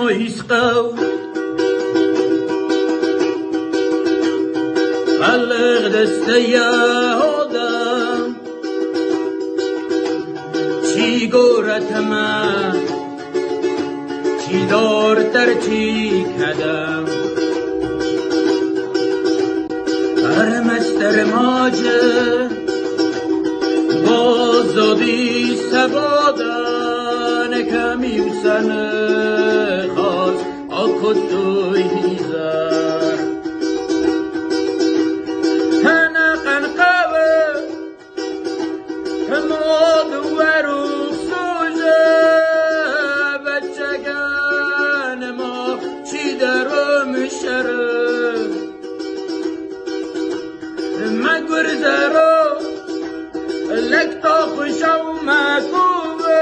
يسقو خلق دستيا هدم چی گورت ما چی دارتر چی کدم برمستر ماجه بازدی سبادن کمی بسنه خواست آکدوی هیزر هنه قنقوه هماد وروخ سوزه بچگن ما چی درم شره مگرزه رو لکتا خوشو مکوه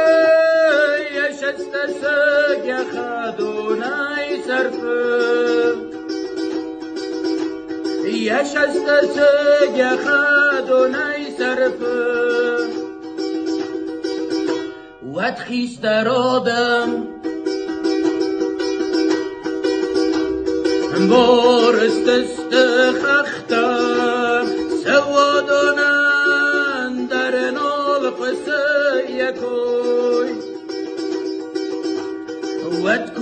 یشست سگ خدونای صرفه یشست سگ خدونای صرفه وقت خیست رادم بارست استخختم سوادانم در نال قصه یکوی وقت